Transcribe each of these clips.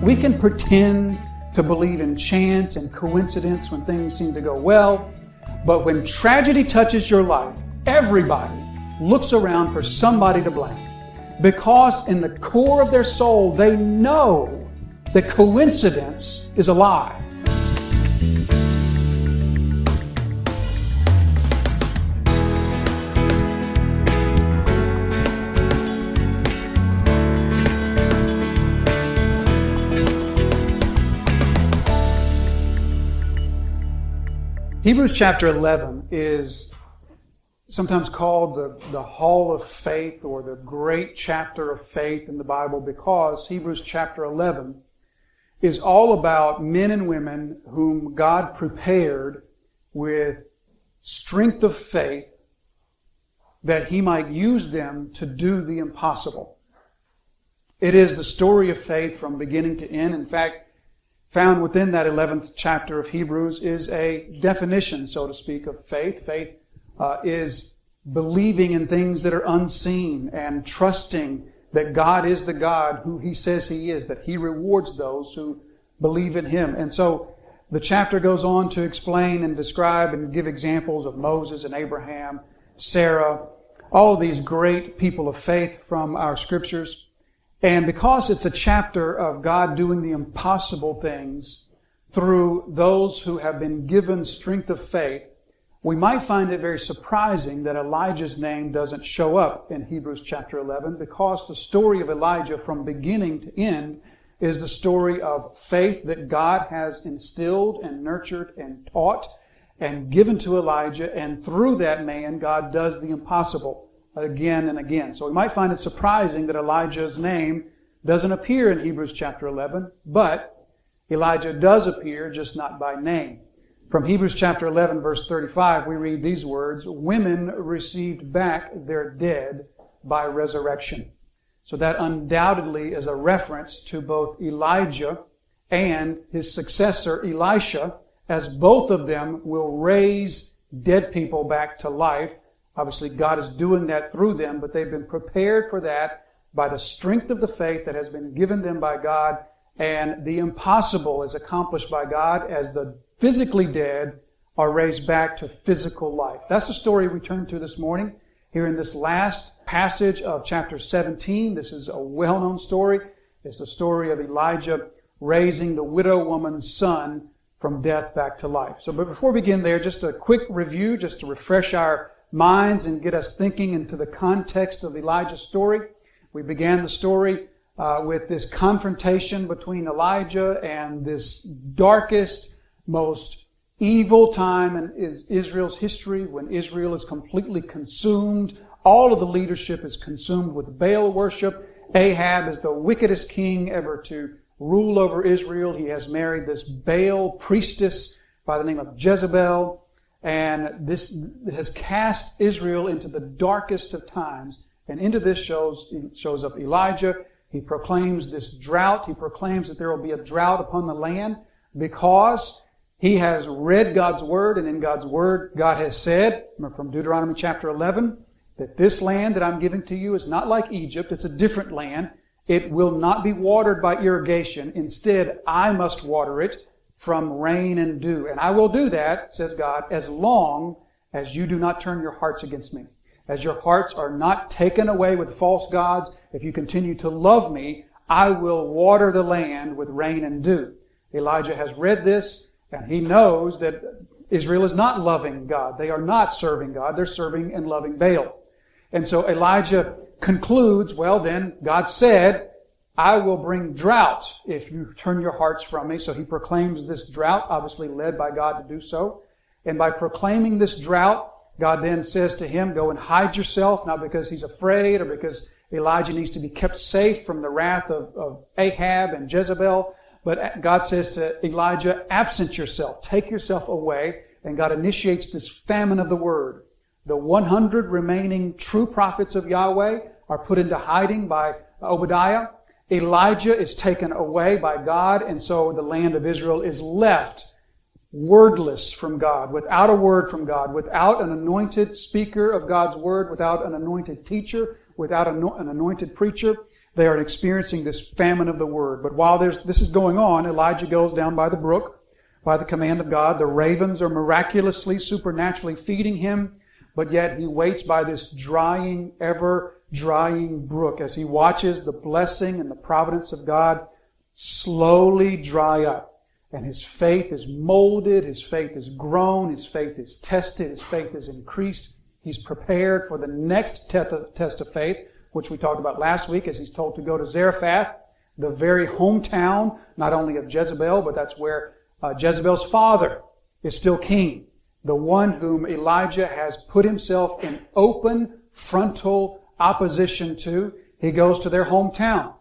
We can pretend to believe in chance and coincidence when things seem to go well, but when tragedy touches your life, everybody looks around for somebody to blame, because in the core of their soul, they know that coincidence is a lie. Hebrews chapter 11 is sometimes called the Hall of Faith, or the great chapter of faith in the Bible, because Hebrews chapter 11 is all about men and women whom God prepared with strength of faith that He might use them to do the impossible. It is the story of faith from beginning to end. In fact, found within that 11th chapter of Hebrews is a definition, so to speak, of faith. Faith is believing in things that are unseen and trusting that God is the God who He says He is, that He rewards those who believe in Him. And so the chapter goes on to explain and describe and give examples of Moses and Abraham, Sarah, all of these great people of faith from our scriptures. And because it's a chapter of God doing the impossible things through those who have been given strength of faith, we might find it very surprising that Elijah's name doesn't show up in Hebrews chapter 11, because the story of Elijah from beginning to end is the story of faith that God has instilled and nurtured and taught and given to Elijah, and through that man God does the impossible again and again. So we might find it surprising that Elijah's name doesn't appear in Hebrews chapter 11, but Elijah does appear, just not by name. From Hebrews chapter 11, verse 35, we read these words, "Women received back their dead by resurrection." So that undoubtedly is a reference to both Elijah and his successor Elisha, as both of them will raise dead people back to life. Obviously, God is doing that through them, but they've been prepared for that by the strength of the faith that has been given them by God, and the impossible is accomplished by God as the physically dead are raised back to physical life. That's the story we turn to this morning. Here in this last passage of chapter 17, this is a well-known story. It's the story of Elijah raising the widow woman's son from death back to life. So, but before we begin there, just a quick review, just to refresh our minds and get us thinking into the context of Elijah's story. We began the story with this confrontation between Elijah and this darkest, most evil time in Israel's history, when Israel is completely consumed. All of the leadership is consumed with Baal worship. Ahab is the wickedest king ever to rule over Israel. He has married this Baal priestess by the name of Jezebel. And this has cast Israel into the darkest of times. And into this shows up Elijah. He proclaims this drought. He proclaims that there will be a drought upon the land because he has read God's Word. And in God's Word, God has said, from Deuteronomy chapter 11, that this land that I'm giving to you is not like Egypt. It's a different land. It will not be watered by irrigation. Instead, I must water it from rain and dew. And I will do that, says God, as long as you do not turn your hearts against me. As your hearts are not taken away with false gods, if you continue to love me, I will water the land with rain and dew. Elijah has read this, and he knows that Israel is not loving God. They are not serving God. They're serving and loving Baal. And so Elijah concludes, well then, God said, I will bring drought if you turn your hearts from me. So he proclaims this drought, obviously led by God to do so. And by proclaiming this drought, God then says to him, go and hide yourself, not because he's afraid or because Elijah needs to be kept safe from the wrath of Ahab and Jezebel. But God says to Elijah, absent yourself, take yourself away. And God initiates this famine of the word. The 100 remaining true prophets of Yahweh are put into hiding by Obadiah. Elijah is taken away by God, and so the land of Israel is left wordless from God, without a word from God, without an anointed speaker of God's word, without an anointed teacher, without an anointed preacher. They are experiencing this famine of the word. But while this is going on, Elijah goes down by the brook by the command of God. The ravens are miraculously, supernaturally feeding him, but yet he waits by this drying, ever-drying brook as he watches the blessing and the providence of God slowly dry up. And his faith is molded, his faith is grown, his faith is tested, his faith is increased. He's prepared for the next test of faith, which we talked about last week, as he's told to go to Zarephath, the very hometown, not only of Jezebel, but that's where Jezebel's father is still king. The one whom Elijah has put himself in open, frontal opposition to. He goes to their hometown.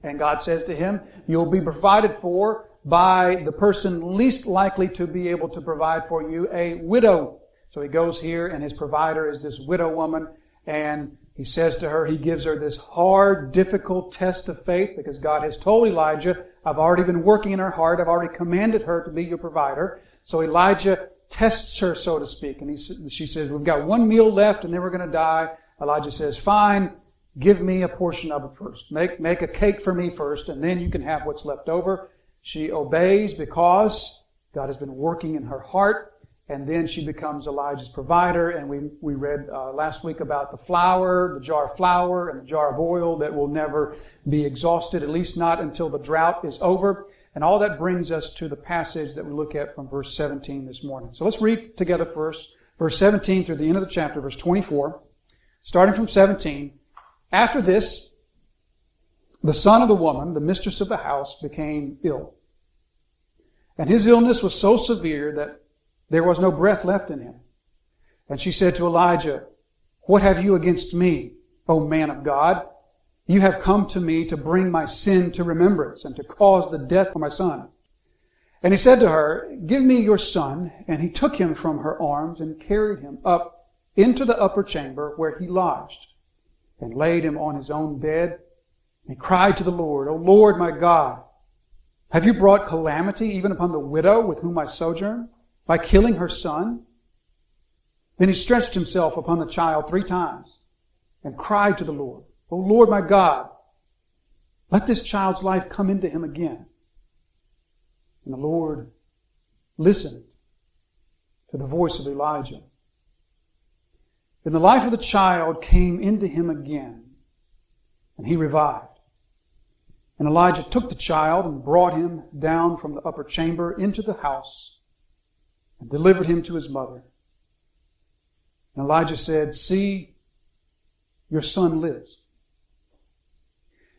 And God says to him, you'll be provided for by the person least likely to be able to provide for you, a widow. So he goes here, and his provider is this widow woman, and he says to her, he gives her this hard, difficult test of faith, because God has told Elijah, I've already been working in her heart, I've already commanded her to be your provider. So Elijah tests her, so to speak, and she says, we've got one meal left, and then we're going to die. Elijah says, fine, give me a portion of it first. Make a cake for me first, and then you can have what's left over. She obeys because God has been working in her heart. And then she becomes Elijah's provider. And we read last week about the flour, the jar of flour, and the jar of oil that will never be exhausted, at least not until the drought is over. And all that brings us to the passage that we look at from verse 17 this morning. So let's read together first, verse 17 through the end of the chapter, verse 24. Starting from 17. After this, the son of the woman, the mistress of the house, became ill. And his illness was so severe that there was no breath left in him. And she said to Elijah, what have you against me, O man of God? You have come to me to bring my sin to remembrance and to cause the death of my son. And he said to her, give me your son. And he took him from her arms and carried him up into the upper chamber where he lodged and laid him on his own bed and cried to the Lord, O Lord my God, have you brought calamity even upon the widow with whom I sojourn, by killing her son? Then he stretched himself upon the child 3 times and cried to the Lord, O Lord my God, let this child's life come into him again. And the Lord listened to the voice of Elijah. Then the life of the child came into him again, and he revived. And Elijah took the child and brought him down from the upper chamber into the house and delivered him to his mother. And Elijah said, see, your son lives.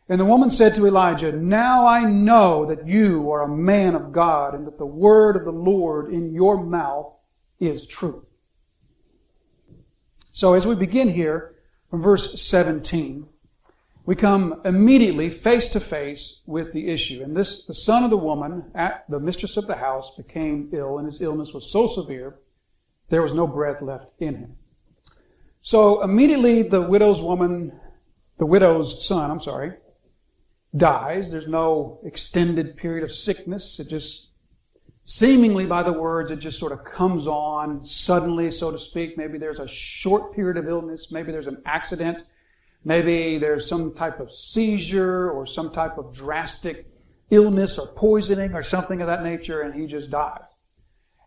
And the woman said to Elijah, now I know that you are a man of God, and that the word of the Lord in your mouth is true. So as we begin here from verse 17, we come immediately face to face with the issue. And the son of the woman, the mistress of the house, became ill, and his illness was so severe, there was no breath left in him. So immediately the widow's son, dies. There's no extended period of sickness. It just, seemingly by the words, it just sort of comes on suddenly, so to speak. Maybe there's a short period of illness. Maybe there's an accident. Maybe there's some type of seizure or some type of drastic illness or poisoning or something of that nature, and he just dies.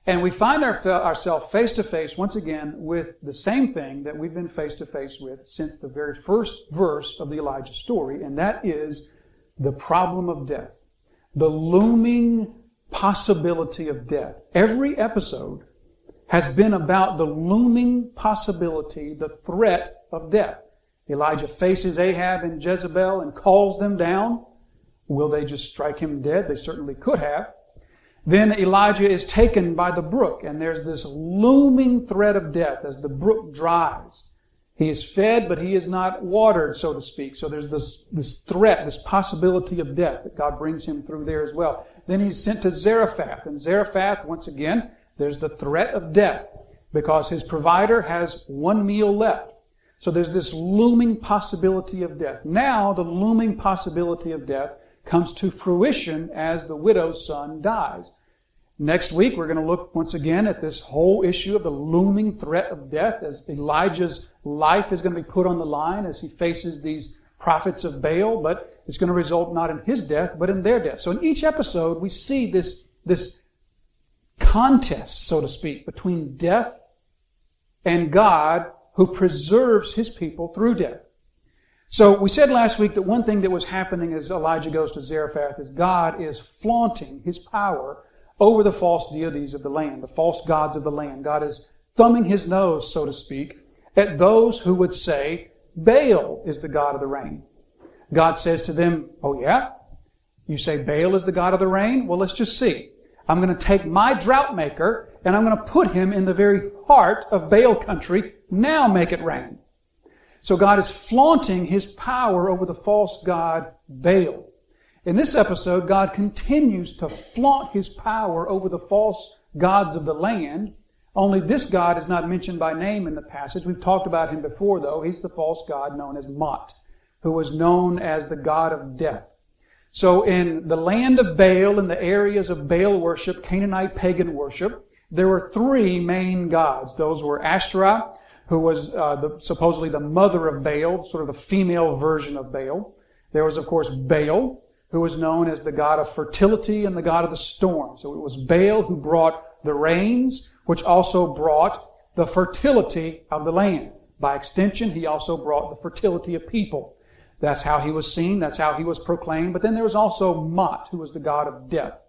And we find ourselves face to face once again with the same thing that we've been face to face with since the very first verse of the Elijah story, and that is the problem of death. The looming possibility of death. Every episode has been about the looming possibility, the threat of death. Elijah faces Ahab and Jezebel and calls them down. Will they just strike him dead? They certainly could have. Then Elijah is taken by the brook, and there's this looming threat of death as the brook dries. He is fed, but he is not watered, so to speak. So there's this threat, this possibility of death that God brings him through there as well. Then he's sent to Zarephath. And Zarephath, once again, there's the threat of death because his provider has one meal left. So there's this looming possibility of death. Now the looming possibility of death comes to fruition as the widow's son dies. Next week, we're going to look once again at this whole issue of the looming threat of death as Elijah's life is going to be put on the line as he faces these prophets of Baal, but it's going to result not in his death, but in their death. So in each episode, we see this contest, so to speak, between death and God, who preserves his people through death. So we said last week that one thing that was happening as Elijah goes to Zarephath is God is flaunting his power over the false deities of the land, the false gods of the land. God is thumbing his nose, so to speak, at those who would say Baal is the god of the rain. God says to them, oh yeah? You say Baal is the god of the rain? Well, let's just see. I'm going to take my drought maker and I'm going to put him in the very heart of Baal country. Now make it rain. So God is flaunting his power over the false god Baal. In this episode, God continues to flaunt his power over the false gods of the land. Only this God is not mentioned by name in the passage. We've talked about him before, though. He's the false god known as Mot, who was known as the god of death. So in the land of Baal, in the areas of Baal worship, Canaanite pagan worship, there were three main gods. Those were Ashtoreth, who was supposedly the mother of Baal, sort of the female version of Baal. There was, of course, Baal, who was known as the god of fertility and the god of the storm. So it was Baal who brought the rains, which also brought the fertility of the land. By extension, he also brought the fertility of people. That's how he was seen. That's how he was proclaimed. But then there was also Mot, who was the god of death.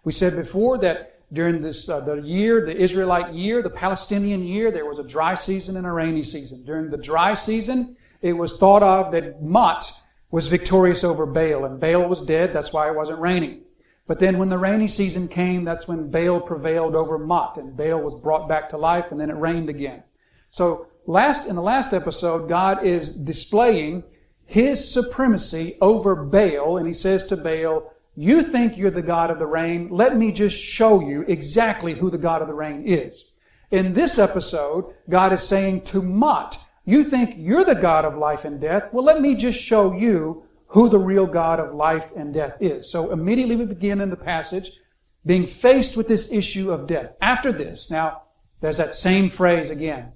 We said before that during this the Israelite year, the Palestinian year, there was a dry season and a rainy season. During the dry season, it was thought of that Mot was victorious over Baal, and Baal was dead. That's why it wasn't raining. But then when the rainy season came, that's when Baal prevailed over Mot, and Baal was brought back to life, and then it rained again. So in the last episode, God is displaying his supremacy over Baal, and he says to Baal, you think you're the god of the rain. Let me just show you exactly who the god of the rain is. In this episode, God is saying to Mot, you think you're the god of life and death. Well, let me just show you who the real God of life and death is. So immediately we begin in the passage being faced with this issue of death. After this, now, there's that same phrase again.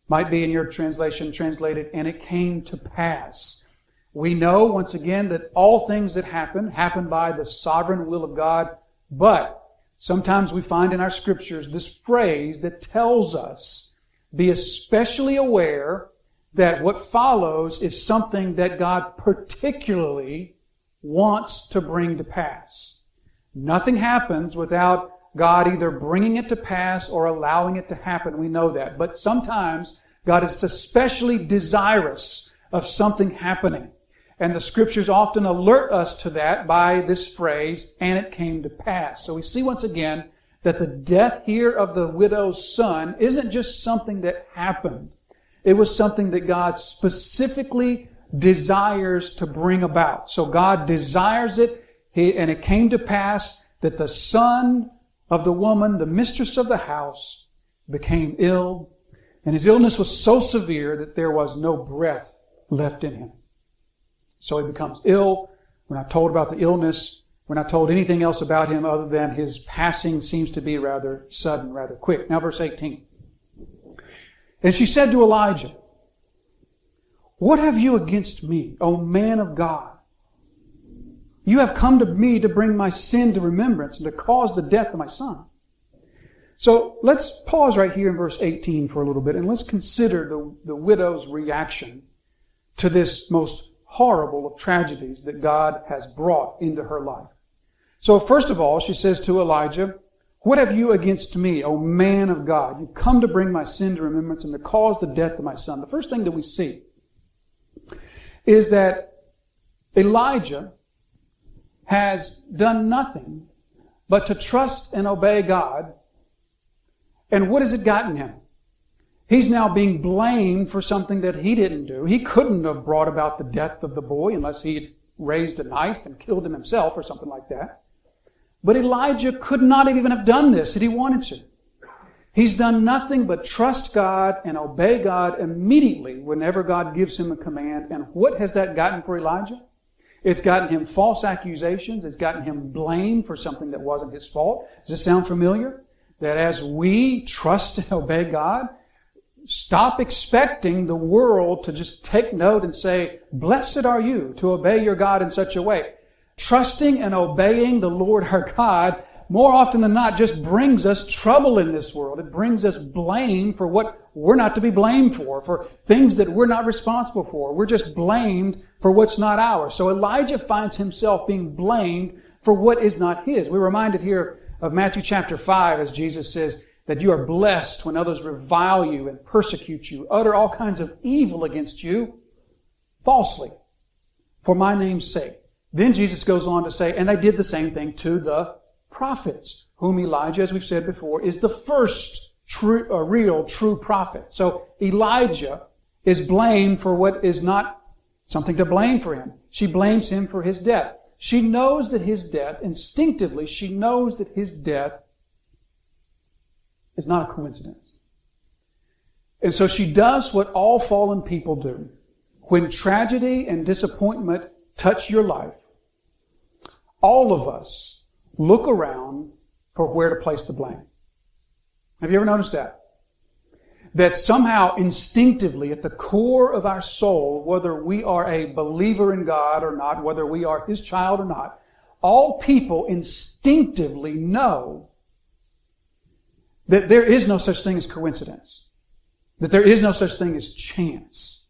Might be in your translation translated, and it came to pass. We know, once again, that all things that happen by the sovereign will of God, but sometimes we find in our scriptures this phrase that tells us, be especially aware that what follows is something that God particularly wants to bring to pass. Nothing happens without God either bringing it to pass or allowing it to happen. We know that. But sometimes God is especially desirous of something happening. And the scriptures often alert us to that by this phrase, and it came to pass. So we see once again that the death here of the widow's son isn't just something that happened. It was something that God specifically desires to bring about. So God desires it, and it came to pass that the son of the woman, the mistress of the house, became ill, and his illness was so severe that there was no breath left in him. So he becomes ill. We're not told about the illness. We're not told anything else about him other than his passing seems to be rather sudden, rather quick. Now verse 18. And she said to Elijah, what have you against me, O man of God? You have come to me to bring my sin to remembrance and to cause the death of my son. So let's pause right here in verse 18 for a little bit and let's consider the widow's reaction to this most horrible of tragedies that God has brought into her life. So first of all, she says to Elijah, what have you against me, O man of God? You've come to bring my sin to remembrance and to cause the death of my son. The first thing that we see is that Elijah has done nothing but to trust and obey God. And what has it gotten him? He's now being blamed for something that he didn't do. He couldn't have brought about the death of the boy unless he had raised a knife and killed him himself or something like that. But Elijah could not even have done this if he wanted to. He's done nothing but trust God and obey God immediately whenever God gives him a command. And what has that gotten for Elijah? It's gotten him false accusations. It's gotten him blame for something that wasn't his fault. Does this sound familiar? That as we trust and obey God, stop expecting the world to just take note and say, blessed are you to obey your God in such a way. Trusting and obeying the Lord our God, more often than not, just brings us trouble in this world. It brings us blame for what we're not to be blamed for things that we're not responsible for. We're just blamed for what's not ours. So Elijah finds himself being blamed for what is not his. We're reminded here of Matthew chapter 5 as Jesus says that you are blessed when others revile you and persecute you, utter all kinds of evil against you falsely for my name's sake. Then Jesus goes on to say, and they did the same thing to the prophets, whom Elijah, as we've said before, is the first real true prophet. So Elijah is blamed for what is not something to blame for him. She blames him for his death. She knows that his death, instinctively, she knows that his death is not a coincidence. And so she does what all fallen people do. When tragedy and disappointment touch your life, all of us look around for where to place the blame. Have you ever noticed that? That somehow instinctively at the core of our soul, whether we are a believer in God or not, whether we are His child or not, all people instinctively know that there is no such thing as coincidence. That there is no such thing as chance.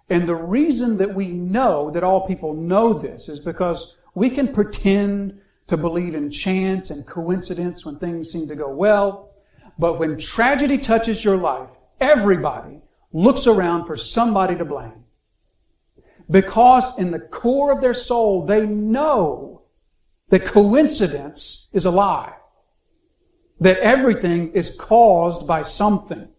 And the reason that we know that all people know this is because we can pretend to believe in chance and coincidence when things seem to go well. But when tragedy touches your life, everybody looks around for somebody to blame. Because in the core of their soul, they know that coincidence is a lie. That everything is caused by something.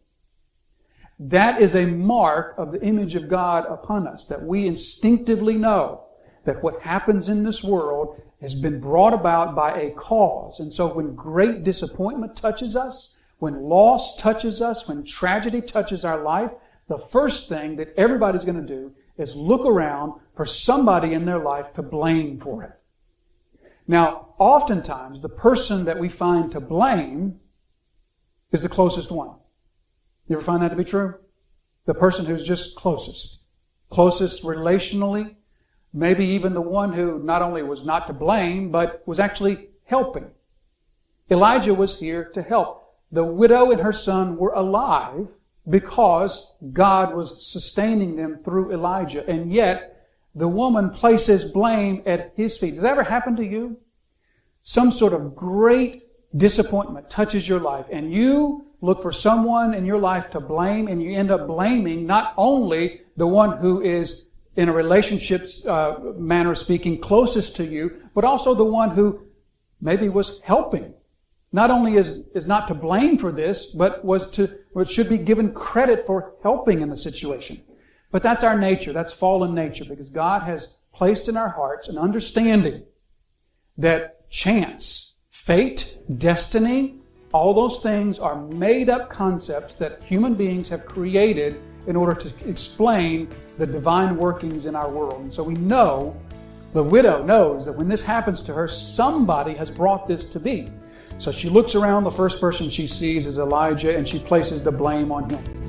That is a mark of the image of God upon us, that we instinctively know that what happens in this world has been brought about by a cause. And so when great disappointment touches us, when loss touches us, when tragedy touches our life, the first thing that everybody's going to do is look around for somebody in their life to blame for it. Now, oftentimes, the person that we find to blame is the closest one. You ever find that to be true? The person who's just closest. Closest relationally. Maybe even the one who not only was not to blame, but was actually helping. Elijah was here to help. The widow and her son were alive because God was sustaining them through Elijah. And yet, the woman places blame at his feet. Does that ever happen to you? Some sort of great disappointment touches your life, and you look for someone in your life to blame, and you end up blaming not only the one who is in a relationship manner of speaking closest to you, but also the one who maybe was helping. Not only is not to blame for this, but should be given credit for helping in the situation. But that's our nature. That's fallen nature, because God has placed in our hearts an understanding that chance, fate, destiny, all those things are made-up concepts that human beings have created in order to explain the divine workings in our world. And so we know, the widow knows that when this happens to her, somebody has brought this to be. So she looks around, the first person she sees is Elijah, and she places the blame on him.